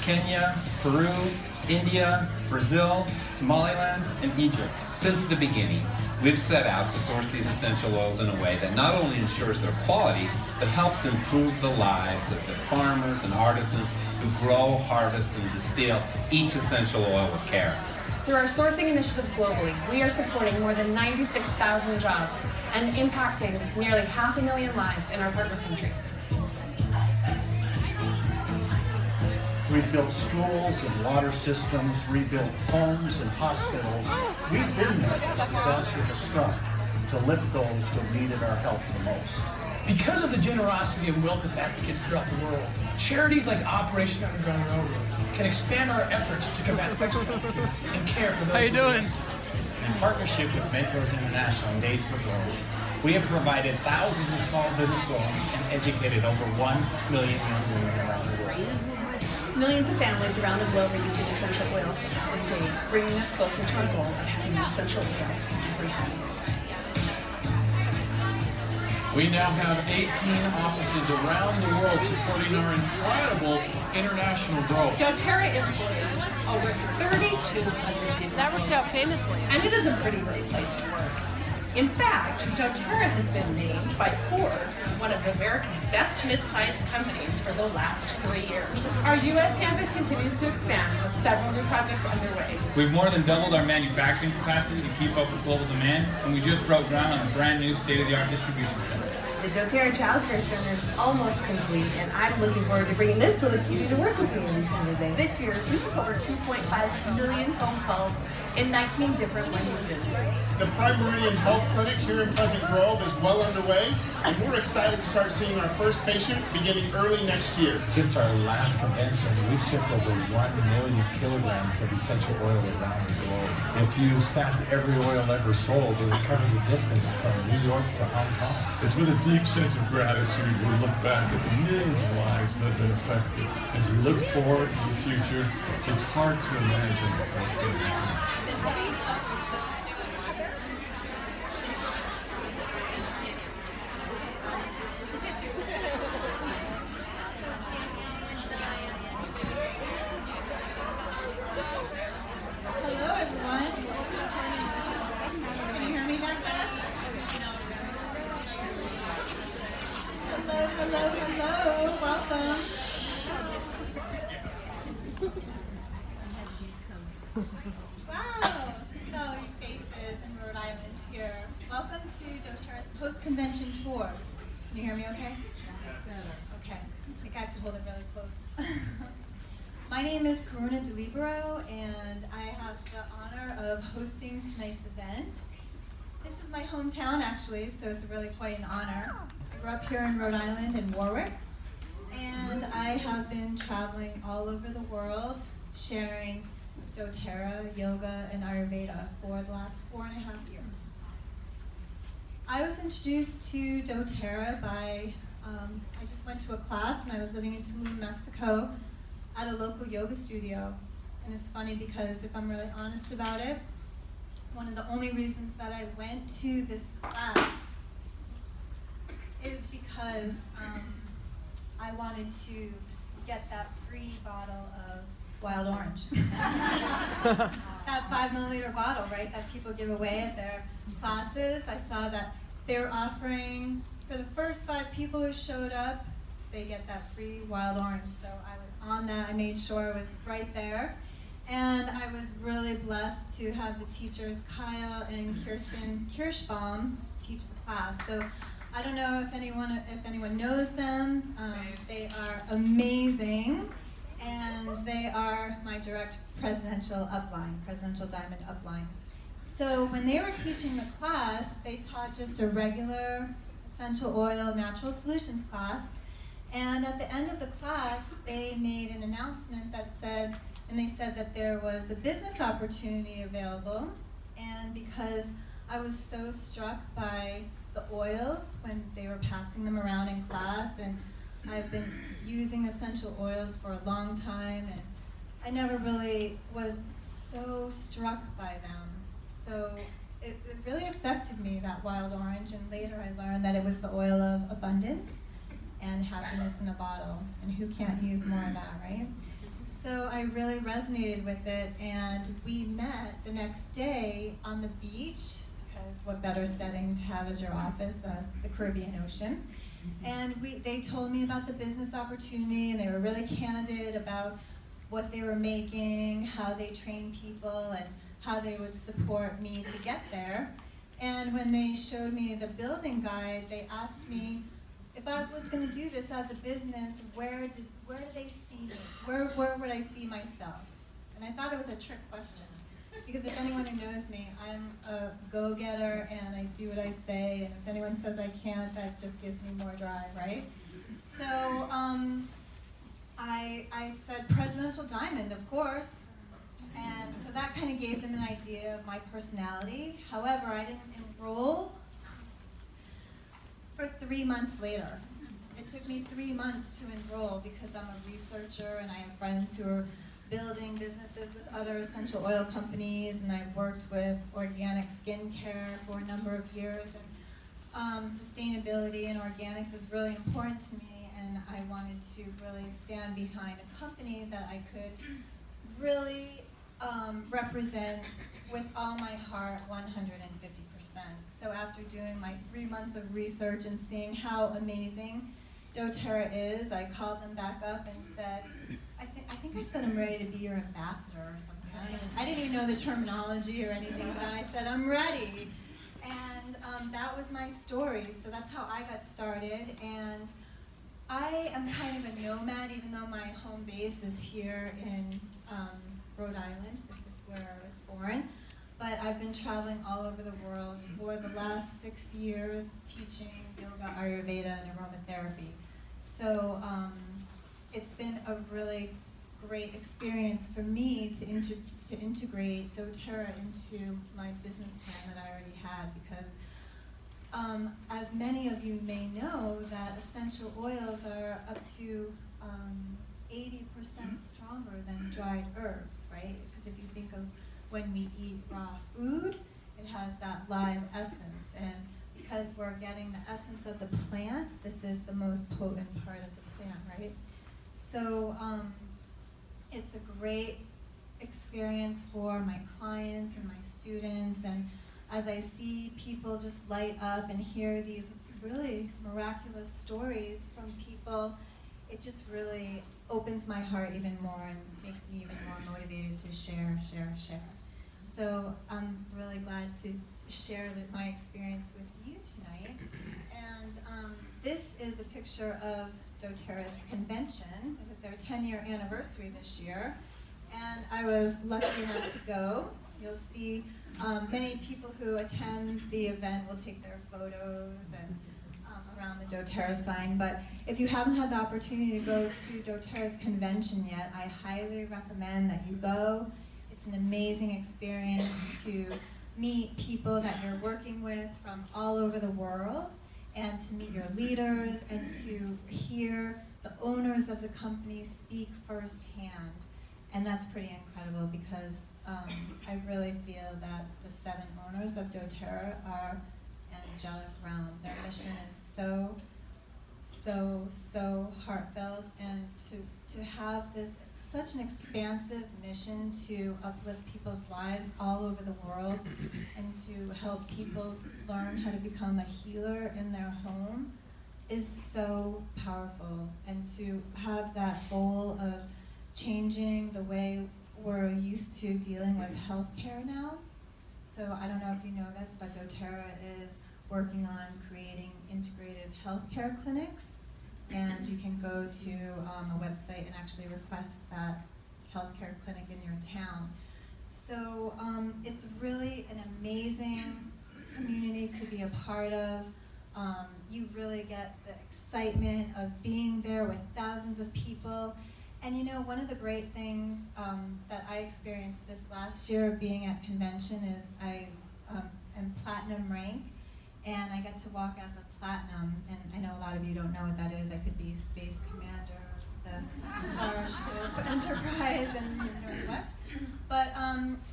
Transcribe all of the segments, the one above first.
Kenya, Peru, India, Brazil, Somaliland, and Egypt. Since the beginning, we've set out to source these essential oils in a way that not only ensures their quality, but helps improve the lives of the farmers and artisans who grow, harvest, and distill each essential oil with care. Through our sourcing initiatives globally, we are supporting more than 96,000 jobs and impacting nearly 500,000 lives in our partner countries. We've built schools and water systems, rebuilt homes and hospitals. We've been there as disaster has struck to lift those who needed our help the most. Because of the generosity of wellness advocates throughout the world, charities like Operation Underground Railroad can expand our efforts to combat sex trafficking and care for those. How you doing? In partnership with Mentors International and Days for Girls, we have provided thousands of small business loans and educated over 1 million young women around the world. Millions of families around the globe are using essential oils every day, bringing us closer to our goal of having an essential oil in every home. We now have 18 offices around the world supporting our incredible international growth. dōTERRA employs over 3,200 people. That worked out famously. And it is a pretty great place to work. In fact, dōTERRA has been named by Forbes one of America's best mid-sized companies for the last 3 years. Our U.S. campus continues to expand with several new projects underway. We've more than doubled our manufacturing capacity to keep up with global demand, and we just broke ground on a brand new state-of-the-art distribution center. The dōTERRA Child Care Center is almost complete, and I'm looking forward to bringing this little cutie to work with me every single day. This year, we took over 2.5 million phone calls in 19 different languages. The Prime Meridian Health Clinic here in Pleasant Grove is well underway, and we're excited to start seeing our first patient beginning early next year. Since our last convention, we've shipped over 1 million kilograms of essential oil around the globe. If you stacked every oil ever sold, it would cover the distance from New York to Hong Kong. It's with a deep sense of gratitude we look back at the millions of lives that have been affected. As we look forward to the future, it's hard to imagine what's going to happen. Hello, everyone. Can you hear me back there? Hello, hello, hello. Welcome. Wow. So these faces in Rhode Island here. Welcome to dōTERRA's post-convention tour. Can you hear me okay? Okay. I think I have to hold it really close. My name is Karuna DeLibero, and I have the honor of hosting tonight's event. This is my hometown, actually, so it's really quite an honor. I grew up here in Rhode Island in Warwick, and I have been traveling all over the world sharing dōTERRA, yoga, and Ayurveda for the last 4.5 years. I was introduced to dōTERRA by, I just went to a class when I was living in Tulum, Mexico, at a local yoga studio. And it's funny because if I'm really honest about it, one of the only reasons that I went to this class is because I wanted to get that free bottle of wild orange. That 5 milliliter bottle, right, that people give away at their classes. I saw that they were offering, for the first 5 people who showed up, they get that free wild orange. So I was on that. I made sure I was right there. And I was really blessed to have the teachers Kyle and Kirsten Kirschbaum teach the class. So I don't know if anyone knows them. They are amazing, and they are my direct presidential upline, presidential diamond upline. So when they were teaching the class, they taught just a regular essential oil natural solutions class. And at the end of the class, they made an announcement that said, and they said that there was a business opportunity available. And because I was so struck by the oils when they were passing them around in class, and I've been using essential oils for a long time, and I never really was so struck by them. So it really affected me, that wild orange, and later I learned that it was the oil of abundance and happiness in a bottle, and who can't use more of that, right? So I really resonated with it, and we met the next day on the beach, because what better setting to have as your office, the Caribbean Ocean. And they told me about the business opportunity, and they were really candid about what they were making, how they train people, and how they would support me to get there. And when they showed me the building guide, they asked me if I was going to do this as a business, where do they see me? Where would I see myself? And I thought it was a trick question, because if anyone who knows me, I'm a go-getter and I do what I say, and if anyone says I can't, that just gives me more drive, right? So I said presidential diamond, of course. And so that kind of gave them an idea of my personality. However, I didn't enroll for 3 months later. It took me 3 months to enroll because I'm a researcher and I have friends who are building businesses with other essential oil companies, and I've worked with organic skincare for a number of years. And sustainability and organics is really important to me, and I wanted to really stand behind a company that I could really represent with all my heart 150%. So after doing my 3 months of research and seeing how amazing dōTERRA is, I called them back up and said, I think I said I'm ready to be your ambassador or something. I didn't even know the terminology or anything, but I said I'm ready. And that was my story. So that's how I got started. And I am kind of a nomad, even though my home base is here in Rhode Island. This is where I was born. But I've been traveling all over the world for the last 6 years teaching yoga, Ayurveda, and aromatherapy. So it's been a really great experience for me to integrate dōTERRA into my business plan that I already had, because as many of you may know, that essential oils are up to 80% stronger than dried herbs, right? Because if you think of when we eat raw food, it has that live essence. And because we're getting the essence of the plant, this is the most potent part of the plant, right? So it's a great experience for my clients and my students. And as I see people just light up and hear these really miraculous stories from people, it just really opens my heart even more and makes me even more motivated to share. So I'm really glad to share my experience with you tonight. And this is a picture of dōTERRA's convention. It was their 10-year anniversary this year, and I was lucky enough to go. You'll see many people who attend the event will take their photos and around the dōTERRA sign. But if you haven't had the opportunity to go to dōTERRA's convention yet, I highly recommend that you go. It's an amazing experience to meet people that you're working with from all over the world, and to meet your leaders, and to hear the owners of the company speak firsthand. And that's pretty incredible, because I really feel that the 7 owners of dōTERRA are angelic realm. Their mission is so heartfelt, and to have this such an expansive mission to uplift people's lives all over the world, and to help people learn how to become a healer in their home is so powerful. And to have that goal of changing the way we're used to dealing with healthcare now. So I don't know if you know this, but dōTERRA is working on creating integrative healthcare clinics, and you can go to a website and actually request that healthcare clinic in your town. So it's really an amazing community to be a part of. You really get the excitement of being there with thousands of people. And you know, one of the great things that I experienced this last year being at convention is I am platinum rank, and I get to walk as a platinum. And I know a lot of you don't know what that is. I could be space commander of the Starship Enterprise and you know what. But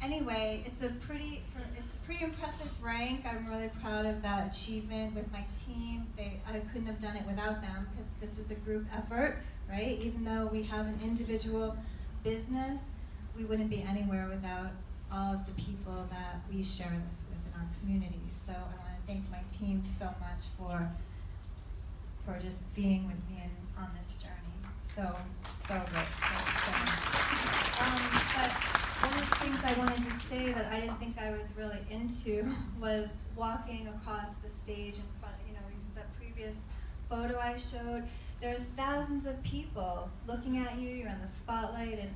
anyway, it's a pretty impressive rank. I'm really proud of that achievement with my team. I couldn't have done it without them, because this is a group effort, right? Even though we have an individual business, we wouldn't be anywhere without all of the people that we share this with in our community. So I want to thank my team so much for just being with me on this journey. So great. Thank you so much. But one of the things I wanted to say that I didn't think I was really into was walking across the stage in front of, the previous photo I showed. There's thousands of people looking at you, you're in the spotlight, and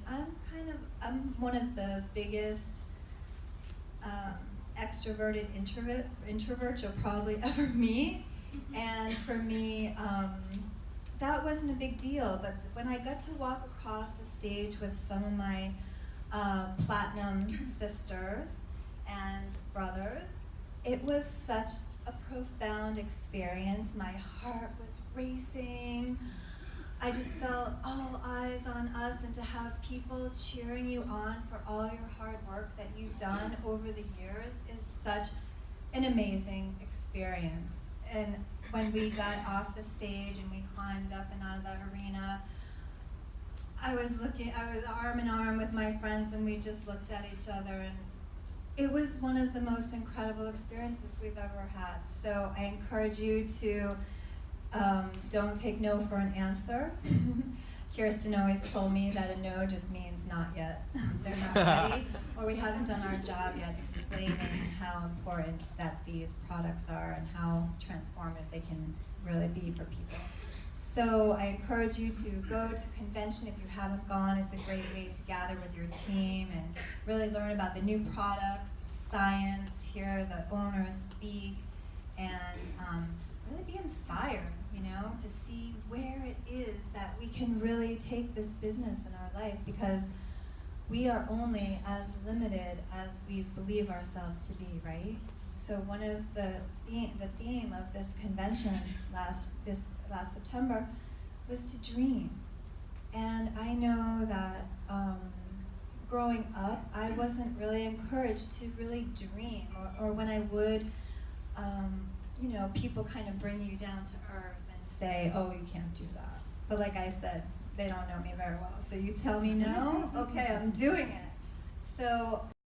I'm one of the biggest extroverted introverts you'll probably ever meet. And for me, that wasn't a big deal, but when I got to walk across the stage with some of my platinum sisters and brothers, it was such a profound experience. My heart was racing. I just felt all eyes on us, and to have people cheering you on for all your hard work that you've done over the years is such an amazing experience. And when we got off the stage and we climbed up and out of the arena, I was arm in arm with my friends, and we just looked at each other, and it was one of the most incredible experiences we've ever had. So I encourage you to don't take no for an answer. Kirsten always told me that a no just means not yet. They're not ready, or we haven't done our job yet explaining how important that these products are and how transformative they can really be for people. So I encourage you to go to convention if you haven't gone. It's a great way to gather with your team and really learn about the new products, the science, hear the owners speak, and really be inspired, to see where it is that we can really take this business in our life, because we are only as limited as we believe ourselves to be, right? So one of the theme of this convention last September was to dream. And I know that growing up, I wasn't really encouraged to really dream, or when I would, people kind of bring you down to earth and say, oh, you can't do that. But like I said, they don't know me very well. So you tell me no, okay, I'm doing it. So